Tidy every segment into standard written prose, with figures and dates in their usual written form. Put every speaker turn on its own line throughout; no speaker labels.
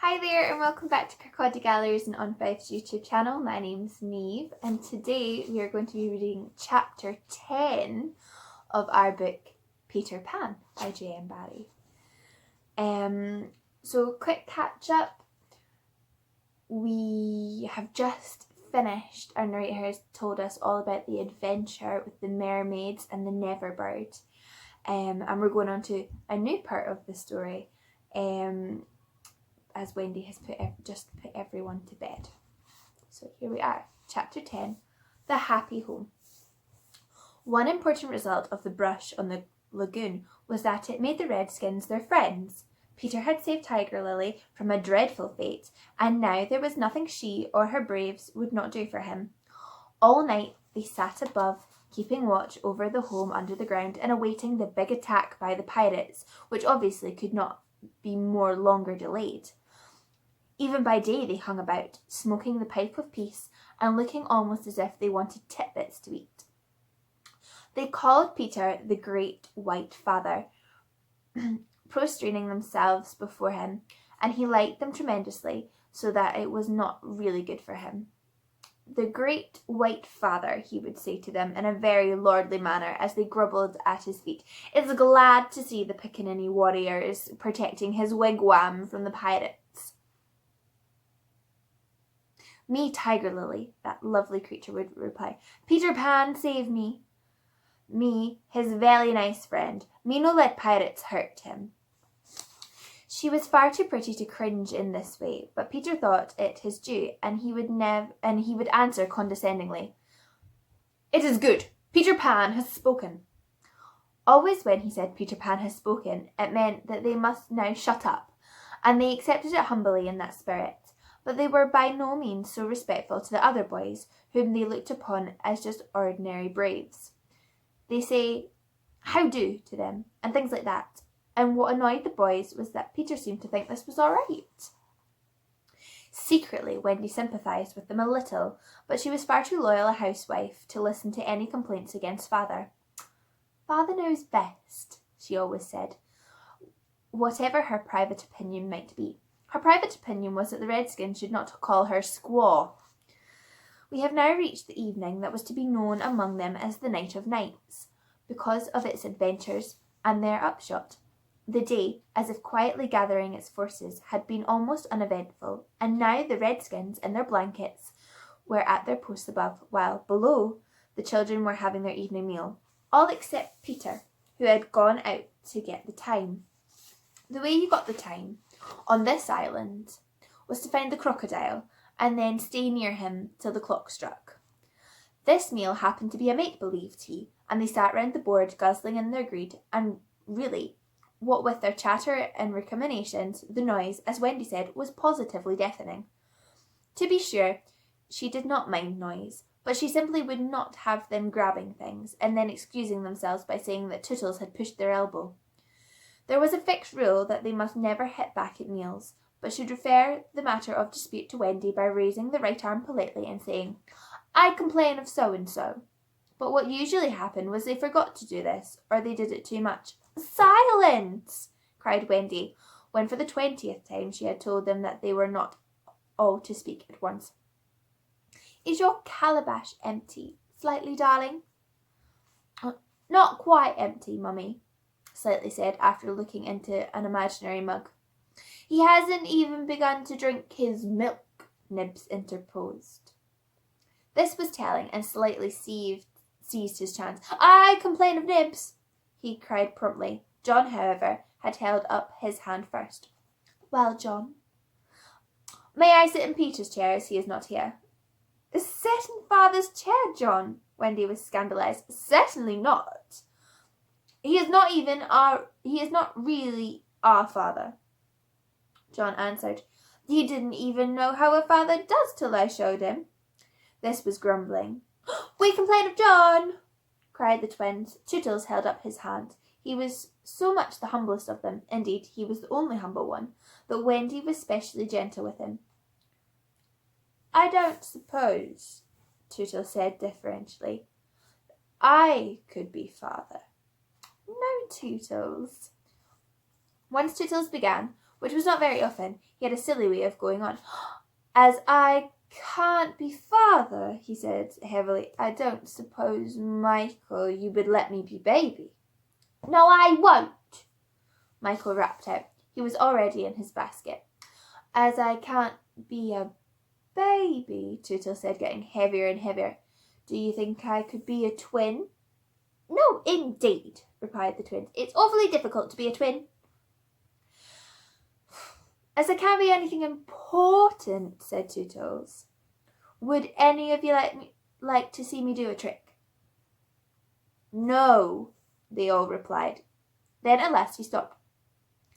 Hi there and welcome back to Kirkcaldy Galleries and On Fife's YouTube channel. My name's Niamh and today we are going to be reading chapter 10 of our book Peter Pan by J M Barrie. So quick catch up. We have just finished, our narrator has told us all about the adventure with the mermaids and the Neverbird. And we're going on to a new part of the story. As Wendy has just put everyone to bed. So here we are, chapter 10, The Happy Home. One important result of the brush on the lagoon was that it made the Redskins their friends. Peter had saved Tiger Lily from a dreadful fate, and now there was nothing she or her braves would not do for him. All night they sat above, keeping watch over the home under the ground and awaiting the big attack by the pirates, which obviously could not be more longer delayed. Even by day they hung about, smoking the pipe of peace and looking almost as if they wanted titbits to eat. They called Peter the Great White Father, prostrating themselves before him, and he liked them tremendously, so that it was not really good for him. The Great White Father, he would say to them in a very lordly manner as they groveled at his feet, is glad to see the Pickaninny warriors protecting his wigwam from the pirates. Me, Tiger Lily, that lovely creature would reply. Peter Pan, save me. Me, his very nice friend. Me no let pirates hurt him. She was far too pretty to cringe in this way, but Peter thought it his due, and he would answer condescendingly. It is good. Peter Pan has spoken. Always when he said Peter Pan has spoken, it meant that they must now shut up, and they accepted it humbly in that spirit. But they were by no means so respectful to the other boys, whom they looked upon as just ordinary braves. They say, how do, to them, and things like that. And what annoyed the boys was that Peter seemed to think this was all right. Secretly, Wendy sympathised with them a little, but she was far too loyal a housewife to listen to any complaints against Father. Father knows best, she always said, whatever her private opinion might be. Her private opinion was that the Redskins should not call her squaw. We have now reached the evening that was to be known among them as the Night of Nights, because of its adventures and their upshot. The day, as if quietly gathering its forces, had been almost uneventful, and now the Redskins, in their blankets, were at their posts above, while below the children were having their evening meal, all except Peter, who had gone out to get the time. The way he got the time on this island was to find the crocodile and then stay near him till the clock struck. This meal happened to be a make-believe tea, and they sat round the board guzzling in their greed, and really, what with their chatter and recriminations, the noise, as Wendy said, was positively deafening. To be sure, she did not mind noise, but she simply would not have them grabbing things and then excusing themselves by saying that Tootles had pushed their elbow. There was a fixed rule that they must never hit back at meals, but should refer the matter of dispute to Wendy by raising the right arm politely and saying, I complain of so-and-so. But what usually happened was they forgot to do this, or they did it too much. Silence! Cried Wendy, when for the 20th time she had told them that they were not all to speak at once. Is your calabash empty, Slightly, darling? Not quite empty, Mummy, Slightly said after looking into an imaginary mug. He hasn't even begun to drink his milk, Nibs interposed. This was telling, and Slightly seized his chance. I complain of Nibs, he cried promptly. John, however, had held up his hand first. Well, John? May I sit in Peter's chair as he is not here? Sit in Father's chair, John, Wendy was scandalised. Certainly not. He is not really our father, John answered. He didn't even know how a father does till I showed him. This was grumbling. We complain of John, cried the twins. Tootles held up his hand. He was so much the humblest of them, indeed he was the only humble one, that Wendy was specially gentle with him. I don't suppose, Tootles said deferentially, I could be father. No, Tootles. Once Tootles began, which was not very often. He had a silly way of going on. As I can't be father, he said heavily, I don't suppose, Michael, you would let me be baby. No, I won't, Michael rapped out. He was already in his basket. As I can't be a baby, Tootle said, getting heavier and heavier. Do you think I could be a twin? No, indeed, replied the twins. It's awfully difficult to be a twin. As I can't be anything important, said Tootles, would any of you like to see me do a trick? No, they all replied. Then at last he stopped.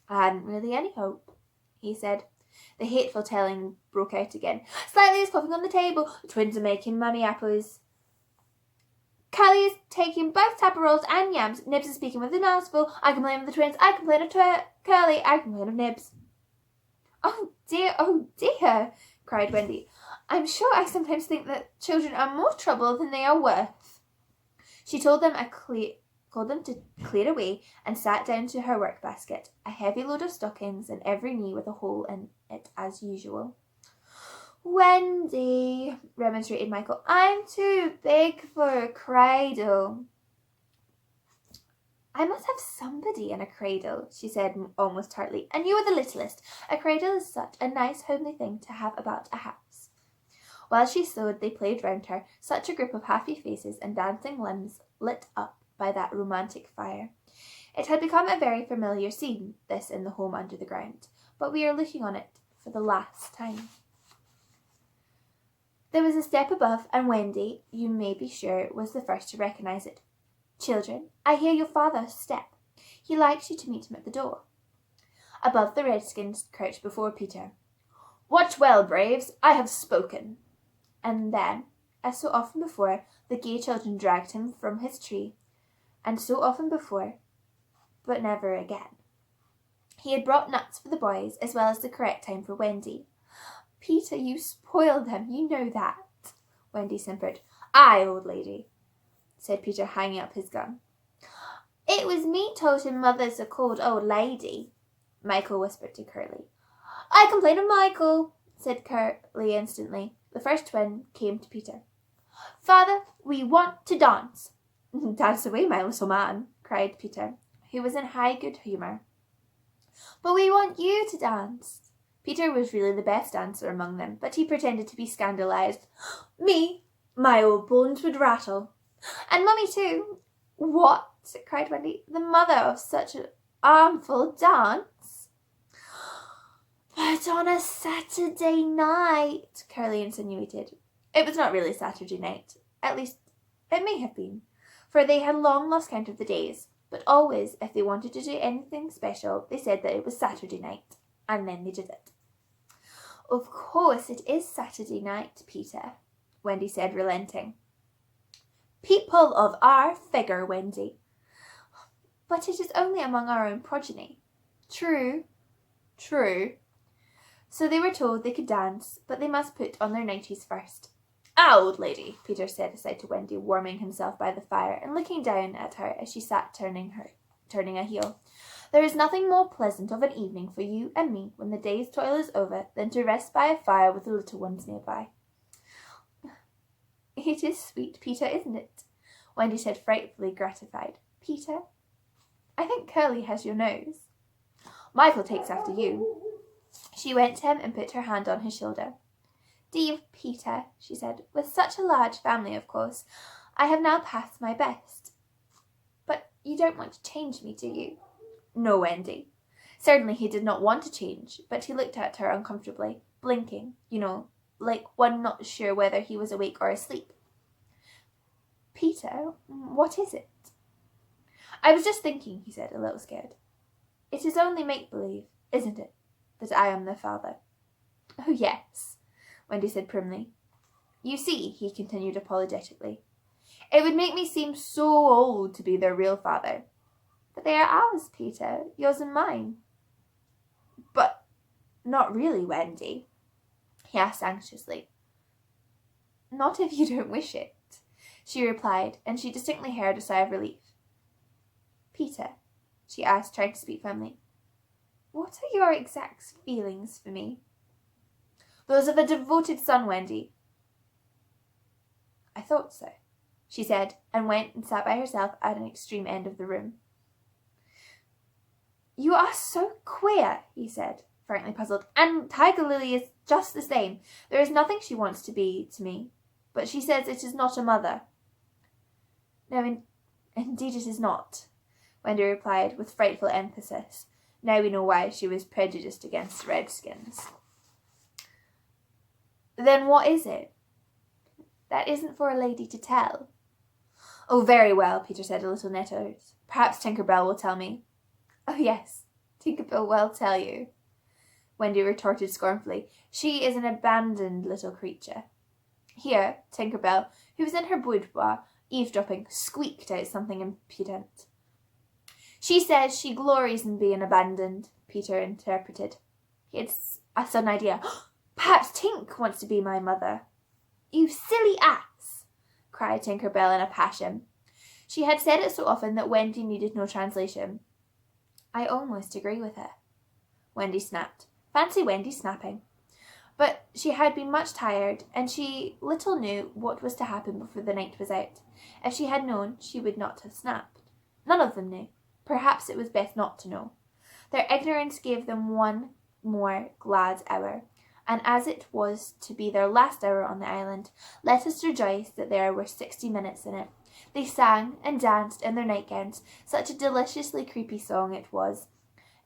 I hadn't really any hope, he said. The hateful telling broke out again. Slightly is coughing on the table. The twins are making mummy apples. Callie is taking both tapper rolls and yams. Nibs is speaking with a mouthful. I complain of the twins. I complain of Curly. I complain of Nibs. Oh dear, cried Wendy. I'm sure I sometimes think that children are more trouble than they are worth. She told them to clear away and sat down to her work basket, a heavy load of stockings and every knee with a hole in it as usual. Wendy, remonstrated Michael, I'm too big for a cradle. I must have somebody in a cradle, she said almost tartly, and you are the littlest. A cradle is such a nice homely thing to have about a house. While she sewed, they played round her, such a group of happy faces and dancing limbs lit up by that romantic fire. It had become a very familiar scene, this in the home under the ground, but we are looking on it for the last time. There was a step above, and Wendy, you may be sure, was the first to recognise it. Children, I hear your father's step. He likes you to meet him at the door. Above, the redskins crouched before Peter. Watch well, braves, I have spoken. And then, as so often before, the gay children dragged him from his tree, and so often before, but never again. He had brought nuts for the boys, as well as the correct time for Wendy. Peter, you spoiled him, you know that, Wendy simpered. Aye, old lady, said Peter, hanging up his gun. It was me told him mother's a called old lady, Michael whispered to Curly. I complain of Michael, said Curly instantly. The first twin came to Peter. Father, we want to dance. Dance away, my little man, cried Peter, who was in high good humour. But we want you to dance. Peter was really the best dancer among them, but he pretended to be scandalised. Me? My old bones would rattle. And Mummy too. What? Cried Wendy. The mother of such an armful dance? But on a Saturday night, Curly insinuated. It was not really Saturday night. At least, it may have been, for they had long lost count of the days. But always, if they wanted to do anything special, they said that it was Saturday night, and then they did it. Of course it is Saturday night, Peter, Wendy said, relenting. People of our figure, Wendy. But it is only among our own progeny. True, true. So they were told they could dance, but they must put on their nighties first. Ah, old lady, Peter said aside to Wendy, warming himself by the fire and looking down at her as she sat turning a heel. There is nothing more pleasant of an evening for you and me when the day's toil is over than to rest by a fire with the little ones nearby. It is sweet, Peter, isn't it? Wendy said, frightfully gratified. Peter, I think Curly has your nose. Michael takes after you. She went to him and put her hand on his shoulder. Dear Peter, she said, with such a large family, of course, I have now passed my best. But you don't want to change me, do you? No, Wendy. Certainly he did not want to change, but he looked at her uncomfortably, blinking, like one not sure whether he was awake or asleep. Peter, what is it? I was just thinking, he said, a little scared. It is only make-believe, isn't it, that I am the father? Oh, yes, Wendy said primly. You see, he continued apologetically, it would make me seem so old to be their real father. But they are ours, Peter, yours and mine. But not really, Wendy, he asked anxiously. Not if you don't wish it, she replied, and she distinctly heard a sigh of relief. Peter, she asked, trying to speak firmly, What are your exact feelings for me? Those of a devoted son, Wendy. I thought so, she said, and went and sat by herself at an extreme end of the room. You are so queer, he said, frankly puzzled, and Tiger Lily is just the same. There is nothing she wants to be to me, but she says it is not a mother. No, indeed it is not, Wendy replied with frightful emphasis. Now we know why she was prejudiced against redskins. Then what is it? That isn't for a lady to tell. Oh, very well, Peter said, a little nettled. Perhaps Tinker Bell will tell me. Oh, yes, Tinker Bell will tell you, Wendy retorted scornfully. She is an abandoned little creature. Here, Tinker Bell, who was in her boudoir, eavesdropping, squeaked out something impudent. She says she glories in being abandoned, Peter interpreted. He had a sudden idea. Perhaps Tink wants to be my mother. You silly ass, cried Tinker Bell in a passion. She had said it so often that Wendy needed no translation. I almost agree with her, Wendy snapped. Fancy Wendy snapping. But she had been much tired, and she little knew what was to happen before the night was out. If she had known, she would not have snapped. None of them knew. Perhaps it was best not to know. Their ignorance gave them one more glad hour, and as it was to be their last hour on the island, let us rejoice that there were 60 minutes in it. They sang and danced in their nightgowns, such a deliciously creepy song it was,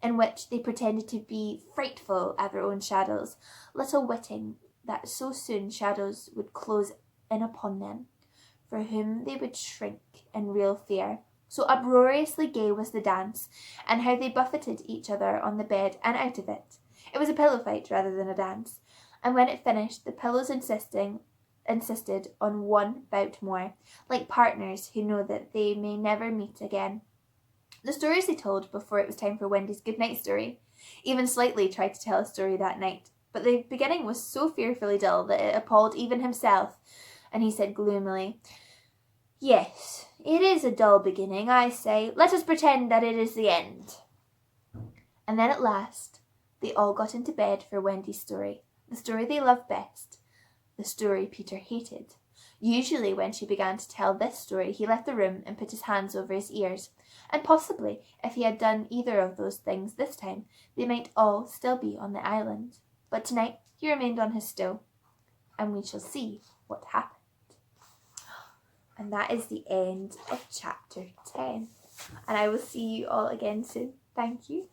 in which they pretended to be frightful at their own shadows, little witting that so soon shadows would close in upon them, for whom they would shrink in real fear. So uproariously gay was the dance, and how they buffeted each other on the bed and out of it. It was a pillow fight rather than a dance, and when it finished, the pillows insisted on one bout more, like partners who know that they may never meet again. The stories they told before it was time for Wendy's good-night story. Even Slightly tried to tell a story that night, but the beginning was so fearfully dull that it appalled even himself, and he said gloomily, Yes, it is a dull beginning, I say. Let us pretend that it is the end. And then at last, they all got into bed for Wendy's story, the story they loved best, the story Peter hated. Usually when she began to tell this story, he left the room and put his hands over his ears, and possibly, if he had done either of those things this time, they might all still be on the island. But tonight he remained on his stool, and we shall see what happened. And that is the end of chapter 10. And I will see you all again soon. Thank you.